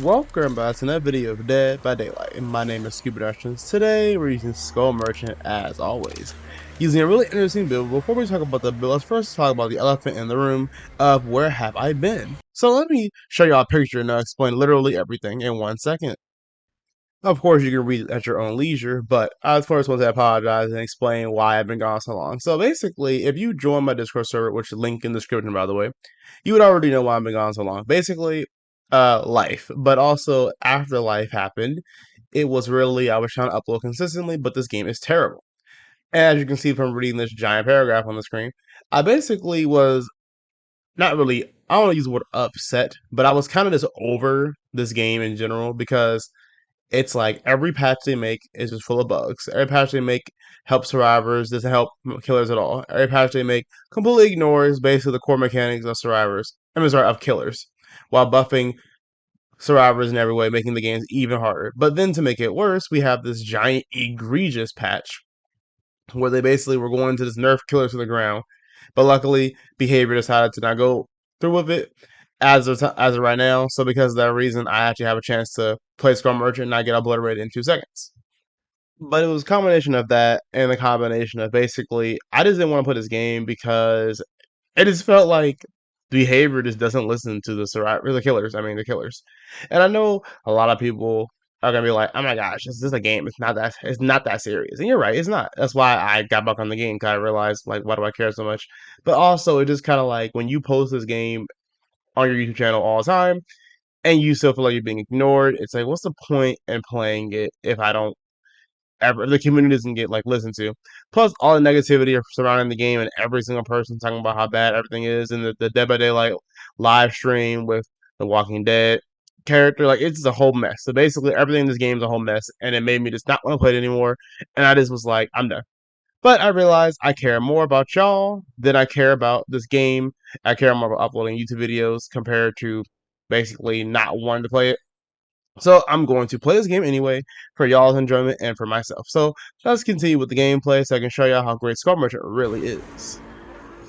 Welcome back to another video of Dead by Daylight, and my name is Cubeproductions. Today we're using Skull Merchant as always, using a really interesting build. Before we talk about the build, let's first talk about the elephant in the room of where have I been. So let me show y'all a picture and I'll explain literally everything in 1 second. Of course, you can read it at your own leisure, but I first want to apologize and explain why I've been gone so long. So basically, if you join my Discord server, which is linked in the description by the way, you would already know why I've been gone so long. Basically, life, but also after life happened, it was really, I was trying to upload consistently, but this game is terrible. And as you can see from reading this giant paragraph on the screen, I basically was not really, I don't want to use the word upset, but I was kind of just over this game in general because it's like every patch they make is just full of bugs. Every patch they make helps survivors, doesn't help killers at all. Every patch they make completely ignores basically the core mechanics of survivors. Of killers, while buffing survivors in every way, making the games even harder. But then to make it worse, we have this giant egregious patch where they basically were going to just nerf killers to the ground. But luckily, behavior decided to not go through with it as of right now. So because of that reason, I actually have a chance to play Skull Merchant and not get obliterated in 2 seconds. But it was a combination of that and the combination of basically I just didn't want to play this game because it just felt like the behavior just doesn't listen to the killers. I mean the killers. And I know a lot of people are gonna be like, "Oh my gosh, this is a game. It's not that serious." And you're right, it's not. That's why I got back on the game because I realized like, why do I care so much? But also, it just kind of like when you post this game on your YouTube channel all the time and you still feel like you're being ignored, it's like, what's the point in playing it if I don't ever, the community doesn't get like listened to? Plus, all the negativity surrounding the game and every single person talking about how bad everything is, and the Dead by Daylight live stream with the Walking Dead character, like it's a whole mess. So basically, everything in this game is a whole mess, and it made me just not want to play it anymore. And I just was like, I'm done. But I realized I care more about y'all than I care about this game. I care more about uploading YouTube videos compared to basically not wanting to play it. So I'm going to play this game anyway for y'all's enjoyment and for myself. So let's continue with the gameplay so I can show y'all how great Skull Merchant really is.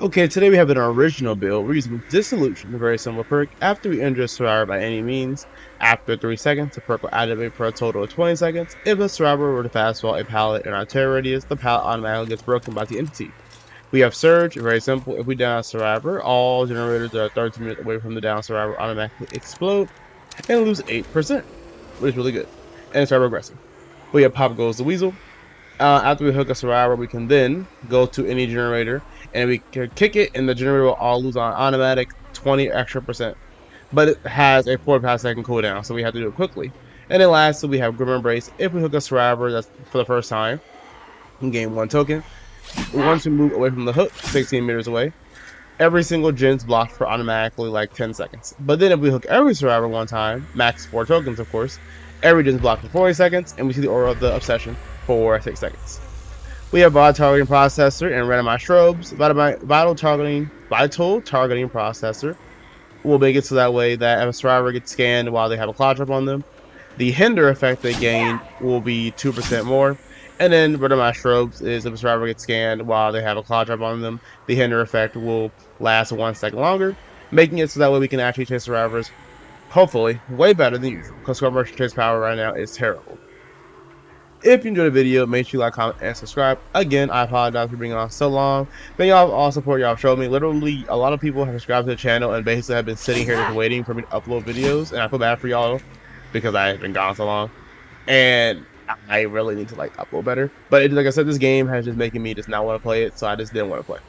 Okay, today we have an original build. We're using Dissolution, a very simple perk. After we injure a survivor by any means, after 3 seconds, the perk will activate for a total of 20 seconds. If a survivor were to fastball a pallet in our terror radius, the pallet automatically gets broken by the entity. We have Surge, very simple. If we down a survivor, all generators that are 30 minutes away from the down survivor automatically explode and lose 8%, which is really good. And it's very aggressive. We have Pop Goes the Weasel. After we hook a survivor, we can then go to any generator and we can kick it, and the generator will all lose on automatic 20 extra percent. But it has a 4-5-second cooldown, so we have to do it quickly. And then lastly, we have Grim Embrace. If we hook a survivor that's for the first time, we gain 1 token. Once we move away from the hook, 16 meters away, every single gen's blocked for automatically like 10 seconds. But then if we hook every survivor 1 time, max 4 tokens of course, every gen's blocked for 40 seconds, and we see the aura of the obsession for 6 seconds. We have Vital Targeting Processor and Randomized Strobes. Vital Targeting Processor will make it so that way that if a survivor gets scanned while they have a cloud trap on them, the hinder effect they gain will be 2% more. And then Randomized Strobes is if a survivor gets scanned while they have a cloud trap on them, the hinder effect will last 1 second longer, making it so that way we can actually chase survivors, hopefully, way better than usual, because Skull Merchant chase power right now is terrible. If you enjoyed the video, make sure you like, comment, and subscribe. Again, I apologize for being on so long. Thank y'all for all support y'all have showed me. Literally, a lot of people have subscribed to the channel and basically have been sitting here just waiting for me to upload videos. And I feel bad for y'all because I have been gone so long. And I really need to like upload better. But like I said, this game has just making me just not want to play it. So I just didn't want to play.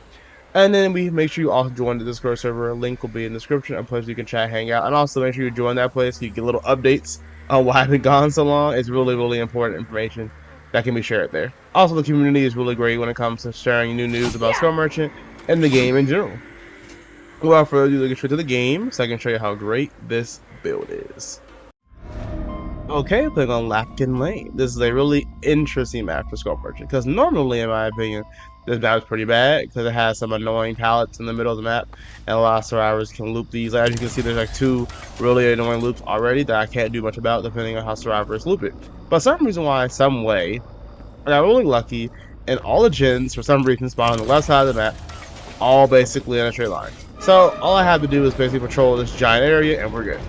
And then we make sure you also join the Discord server. Link will be in the description. A place you can chat, hang out. And also make sure you join that place so you get little updates on why I've been gone so long. It's really, really important information that can be shared there. Also, the community is really great when it comes to sharing new news about Skull Merchant and the game in general. Without further ado, let's get straight to the game so I can show you how great this build is. Okay, playing on Lampkin Lane. This is a really interesting map for Skull Merchant because normally, in my opinion, this map is pretty bad because it has some annoying pallets in the middle of the map, and a lot of survivors can loop these. As you can see, there's like 2 really annoying loops already that I can't do much about depending on how survivors loop it. But some reason why, some way, I got really lucky, and all the gens for some reason spawn on the left side of the map, all basically in a straight line. So all I have to do is basically patrol this giant area, and we're good.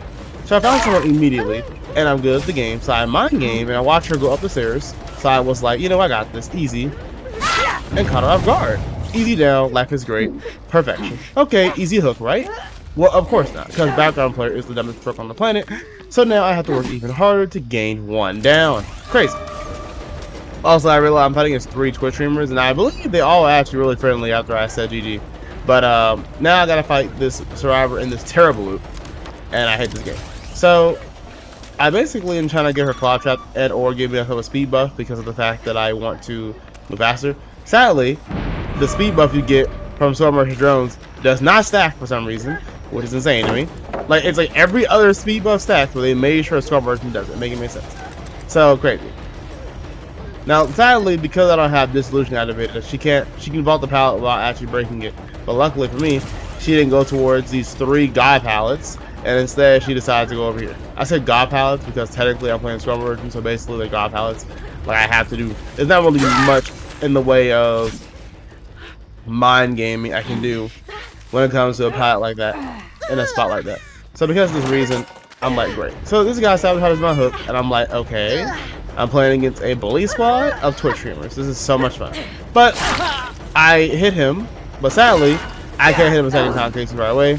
So I found someone immediately, and I'm good at the game. So I mind game, and I watch her go up the stairs. So I was like, you know, I got this, easy, and caught her off guard. Easy down, life is great, perfection. Okay, easy hook, right? Well, of course not, because background player is the dumbest perk on the planet. So now I have to work even harder to gain one down. Crazy. Also, I realized I'm fighting against 3 Twitch streamers, and I believe they all actually really friendly after I said GG. But now I gotta fight this survivor in this terrible loop, and I hate this game. So I basically am trying to get her claw trap and or give me a speed buff because of the fact that I want to move faster. Sadly, the speed buff you get from Storm Merchant drones does not stack for some reason, which is insane to me. Like, it's like every other speed buff stacks, but they made sure Storm Merchant doesn't, making me sense. So crazy. Now, sadly, because I don't have dissolution activated, she can vault the pallet without actually breaking it. But luckily for me, she didn't go towards these 3 god pallets, and instead she decided to go over here. I said god pallets because technically I'm playing Storm Merchant, so basically they're god pallets. Like, I have to do. There's not really much in the way of mind gaming I can do when it comes to a pallet like that, in a spot like that. So because of this reason, I'm like, great. So this guy sabotages my hook, and I'm like, okay. I'm playing against a bully squad of Twitch streamers. This is so much fun. But I hit him, but sadly, I can't hit him a second time right away.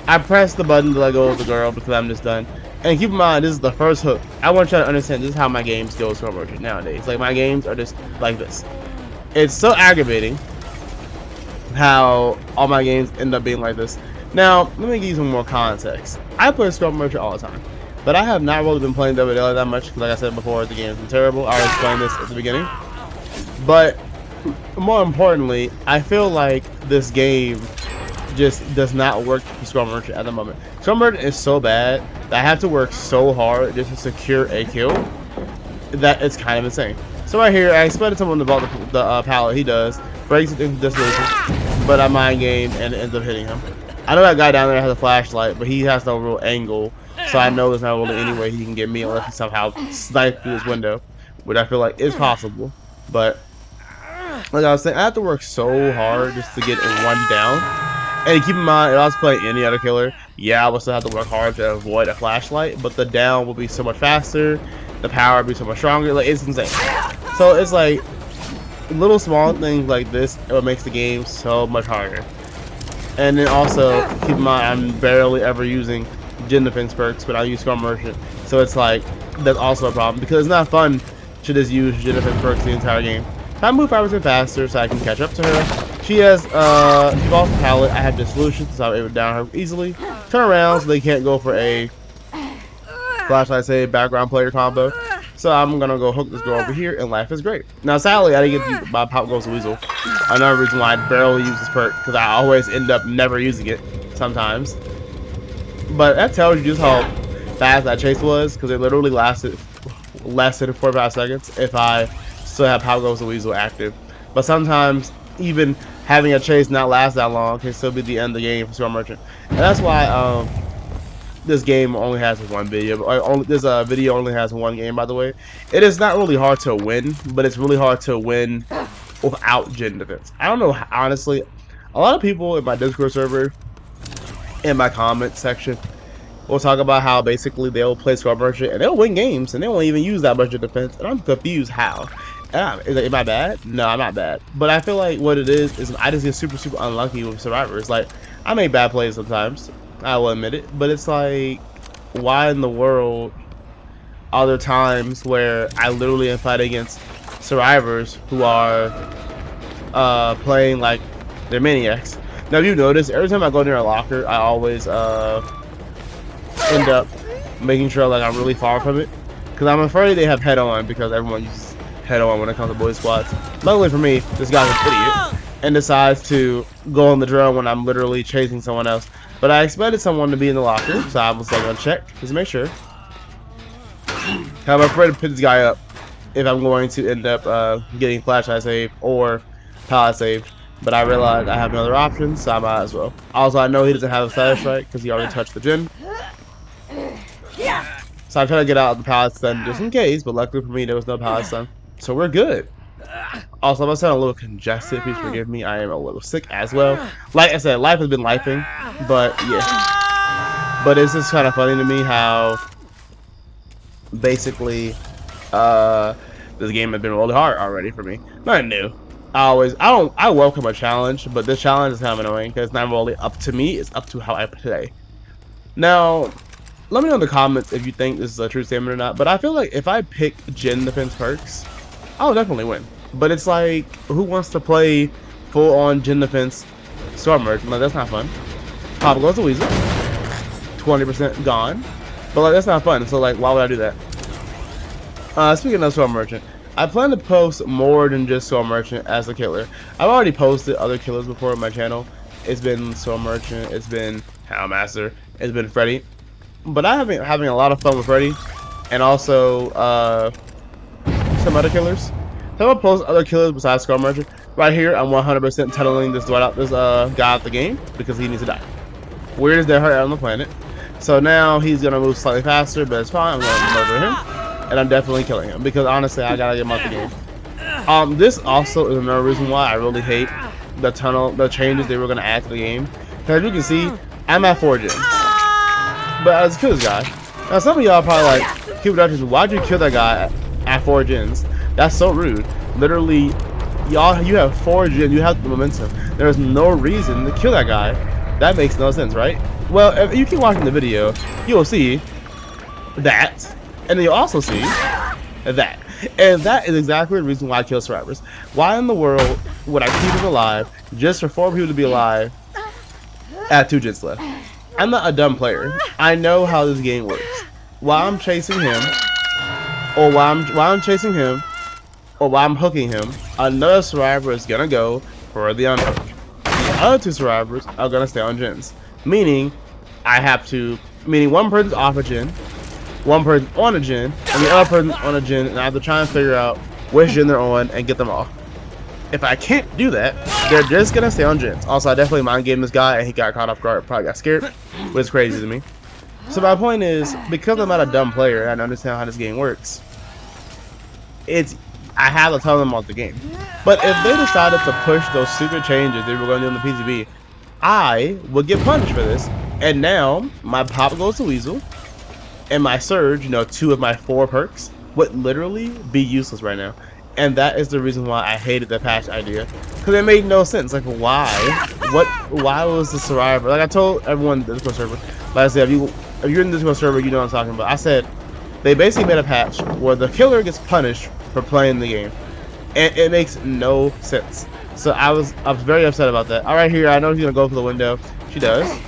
I pressed the button to let go of the girl because I'm just done. And keep in mind, this is the first hook. I want you to understand this is how my games go Storm Merchant nowadays. Like, my games are just like this. It's so aggravating how all my games end up being like this. Now, let me give you some more context. I play Storm Merchant all the time. But I have not really been playing WL that much because, like I said before, the game's been terrible. I was playing this at the beginning. But more importantly, I feel like this game just does not work for Storm Merchant at the moment. Storm Merchant is so bad that I have to work so hard just to secure a kill that it's kind of insane. So right here, I expected someone to vault the pallet. He does. Breaks it into dissolution. But I mind game and it ends up hitting him. I know that guy down there has a flashlight, but he has no real angle. So I know there's not really any way he can get me unless he somehow snipes through his window, which I feel like is possible. But like I was saying, I have to work so hard just to get in one down. And keep in mind, if I was playing any other killer, yeah, I would still have to work hard to avoid a flashlight, but the down will be so much faster, the power will be so much stronger. Like, it's insane. So it's like little small things like this, it makes the game so much harder. And then also keep in mind, I'm barely ever using gen defense perks, but I use Storm Merchant, so it's like that's also a problem because it's not fun to just use gen defense perks the entire game. I move 5% faster so I can catch up to her. She has she vaults the pallet. I have dissolution, so I'm able to down her easily. Turn around so they can't go for a flashlight save background player combo. So I'm gonna go hook this girl over here, and life is great. Now sadly, I didn't get to use my Pop Goes Weasel. Another reason why I barely use this perk because I always end up never using it sometimes. But that tells you just how fast that chase was, because it literally lasted less than 45 seconds if I still have Pop Goes the Weasel active. But sometimes even having a chase not last that long can still be the end of the game for Storm Merchant. And that's why this game only has one video. This video only has one game, by the way. It is not really hard to win, but it's really hard to win without gen defense. I don't know, honestly. A lot of people in my Discord server, in my comment section, will talk about how basically they'll play Storm Merchant and they'll win games and they won't even use that much of defense, and I'm confused how. Am I bad? No, I'm not bad. But I feel like what it is I just get super unlucky with survivors. Like, I make bad plays sometimes, I will admit it, but it's like, why in the world are there times where I literally am fighting against survivors who are playing like they're maniacs? Now, if you notice, every time I go near a locker, I always end up making sure like I'm really far from it, because I'm afraid they have head-on, because everyone uses head-on when it comes to boy squads. Luckily for me, this guy's an idiot and decides to go on the drone when I'm literally chasing someone else. But I expected someone to be in the locker, so I was like, gonna check just to make sure. I'm afraid to put this guy up if I'm going to end up getting flashlight saved or pallet saved. But I realized I have no other options, so I might as well. Also, I know he doesn't have a flashlight because he already touched the gen. So I try to get out of the pallet stun just in case, but luckily for me, there was no pallet stun. So we're good. Also, I'm gonna sound a little congested. Please forgive me. I am a little sick as well. Like I said, life has been lifing, but yeah. But it's just kind of funny to me how basically this game has been really hard already for me. Nothing new. I welcome a challenge, but this challenge is kind of annoying because it's not really up to me, it's up to how I play. Now, let me know in the comments if you think this is a true statement or not, but I feel like if I pick Gen Defense perks, I'll definitely win. But it's like, who wants to play full on Gen Defense Storm Merchant? Like, that's not fun. Pop goes the Weasel. 20% gone. But like, that's not fun, so like, why would I do that? Speaking of Storm Merchant, I plan to post more than just Storm Merchant as a killer. I've already posted other killers before on my channel. It's been Storm Merchant, it's been Houndmaster, it's been Freddy. But I have been having a lot of fun with Freddy, and also some other killers. So I'm gonna post other killers besides Storm Merchant. Right here, I'm 100% tunneling this guy out the game because he needs to die. Weirdest dead heart out on the planet. So now he's gonna move slightly faster, but it's fine. I'm gonna murder him. And I'm definitely killing him because honestly I gotta get him out the game. This also is another reason why I really hate the changes they were gonna add to the game. Because as you can see, I'm at 4 gens. But I just killed this guy. Now some of y'all probably like, Cubeproductions, why'd you kill that guy at 4 gens? That's so rude. Literally, y'all, you have 4 gens, you have the momentum. There's no reason to kill that guy. That makes no sense, right? Well, if you keep watching the video, you'll see that. And then you'll also see that. And that is exactly the reason why I kill survivors. Why in the world would I keep him alive just for 4 people to be alive at 2 gens left? I'm not a dumb player. I know how this game works. While I'm chasing him, or while I'm chasing him, or while I'm hooking him, another survivor is gonna go for the unhook. The other 2 survivors are gonna stay on gens. Meaning one person's off a gen, one person on a gen, and the other person on a gen, and I have to try and figure out which gen they're on and get them off. If I can't do that, they're just gonna stay on gens. Also, I definitely mind game this guy, and he got caught off guard, probably got scared, which is crazy to me. So my point is, because I'm not a dumb player and I understand how this game works, I have to tell them off the game. But if they decided to push those stupid changes they were gonna do in the PTB, I would get punished for this. And now my Pop goes to Weasel, and my Surge, 2 of my 4 perks, would literally be useless right now. And that is the reason why I hated the patch idea. Because it made no sense. Like, why? Why was the survivor? Like, I told everyone in the Discord server. Like I said, if you're in the Discord server, you know what I'm talking about. I said, they basically made a patch where the killer gets punished for playing the game. And it makes no sense. So I was very upset about that. Alright, here, I know she's going to go for the window. She does.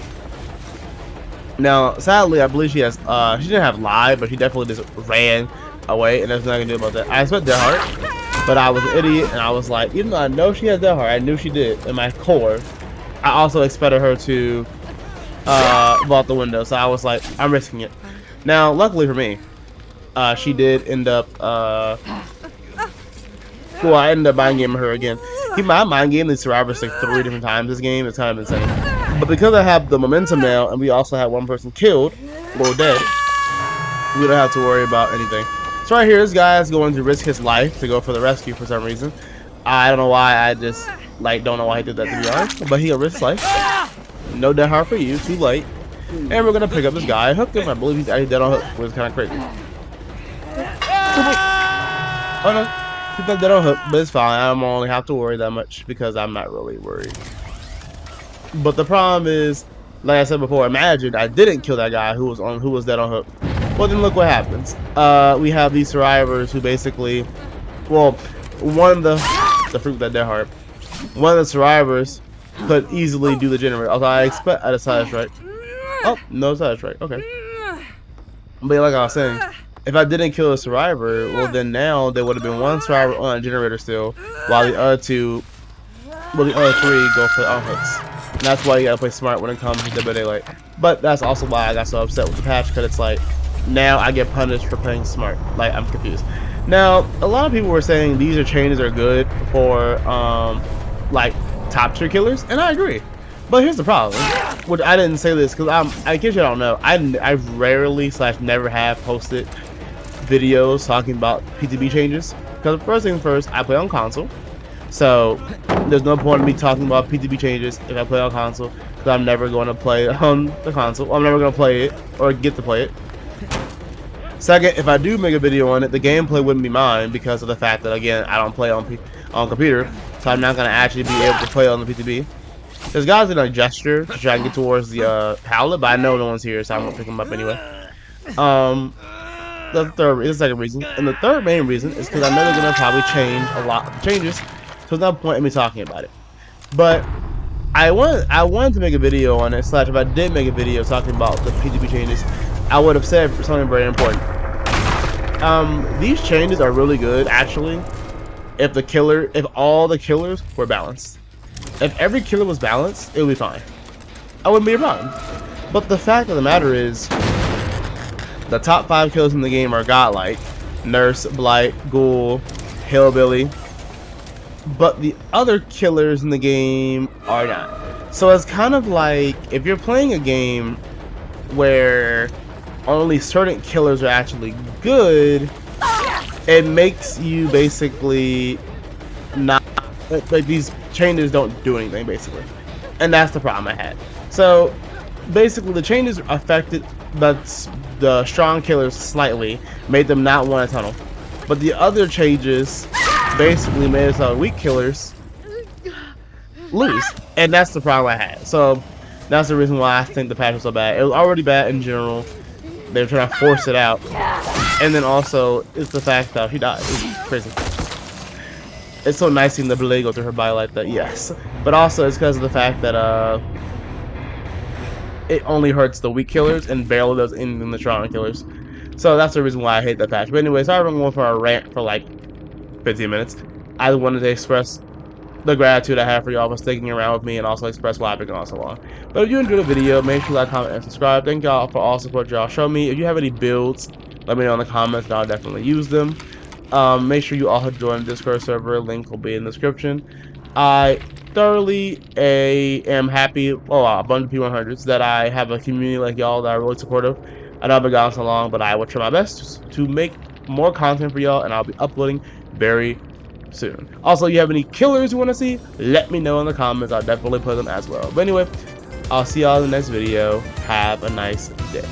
Now, sadly, I believe she didn't have live, but she definitely just ran away, and there's nothing I can do about that. I expect Dead Heart, but I was an idiot, and I was like, even though I know she has Dead Heart, I knew she did in my core, I also expected her to vault the window, so I was like, I'm risking it. Now, luckily for me, she did end up, I ended up mind gaming her again. I mind game these survivors like 3 different times this game, it's kind of insane. But because I have the momentum now, and we also have 1 person killed, or dead, we don't have to worry about anything. So right here, this guy is going to risk his life to go for the rescue for some reason. I don't know why, I just, don't know why he did that, to be honest. But he'll risk his life. No Dead Heart for you, too late. And we're going to pick up this guy and hook him. I believe he's actually dead on hook, which is kind of crazy. Oh no, he's not dead on hook, but it's fine. I don't only have to worry that much because I'm not really worried. But the problem is, like I said before, imagine I didn't kill that guy who was dead on hook. Well, then look what happens. We have these survivors who basically, well, one of the fruit that Dead Heart, one of the survivors could easily do the generator. Although I expect a side strike. Oh, no side strike. Okay. But like I was saying, if I didn't kill a survivor, well then now there would have been 1 survivor on a generator still, while the other 3 go for the unhooks. And that's why you gotta play smart when it comes to Dead by Daylight. But that's also why I got so upset with the patch, because it's like, now I get punished for playing smart. Like, I'm confused. Now, a lot of people were saying these changes are good for, like, top tier killers, and I agree. But here's the problem, which I didn't say this, because in case you don't know, I rarely / never have posted videos talking about PTB changes. Because first things first, I play on console. So, there's no point in me talking about PTB changes if I play on console. Because So I'm never going to play it on the console. I'm never going to play it or get to play it. Second, if I do make a video on it, the gameplay wouldn't be mine because of the fact that, again, I don't play on computer, so I'm not going to actually be able to play on the PTB. There's guys in a gesture to try and get towards the pallet, but I know no one's here, so I'm going to pick them up anyway. The second reason, and the third main reason is because I know they're going to probably change a lot of the changes, so there's no point in me talking about it. But I wanted to make a video on it, / if I did make a video talking about the PTB changes, I would have said something very important. These changes are really good, actually, if all the killers were balanced. If every killer was balanced, it would be fine. I wouldn't be a problem. But the fact of the matter is, the top 5 killers in the game are godlike: Nurse, Blight, Ghoul, Hillbilly. But the other killers in the game are not. So it's kind of like if you're playing a game where only certain killers are actually good, it makes you basically not, like, these changes don't do anything basically, and that's the problem I had. So basically the changes affected the strong killers slightly, made them not want to tunnel, but the other changes basically made us weak killers lose, and that's the problem I had. So that's the reason why I think the patch was so bad. It was already bad in general. They were trying to force it out, and then also it's the fact that he died. It's crazy. It's so nice seeing the blade go through her body like that, yes. But also it's because of the fact that it only hurts the weak killers and barely does anything in the strong killers. So that's the reason why I hate that patch. But anyway, sorry if I'm going for a rant for like 15 minutes. I wanted to express the gratitude I have for y'all for sticking around with me, and also express why I've been gone so long. But if you enjoyed the video, make sure to like, comment, and subscribe. Thank y'all for all support y'all show me. If you have any builds, let me know in the comments, and I'll definitely use them. Make sure you all join the Discord server. Link will be in the description. I thoroughly am happy, a bunch of P100s, that I have a community like y'all that are really supportive. I know I've been gone so long, but I will try my best to make more content for y'all, and I'll be uploading very soon. Also, if you have any killers you want to see, let me know in the comments. I'll definitely put them as well. But anyway, I'll see y'all in the next video. Have a nice day.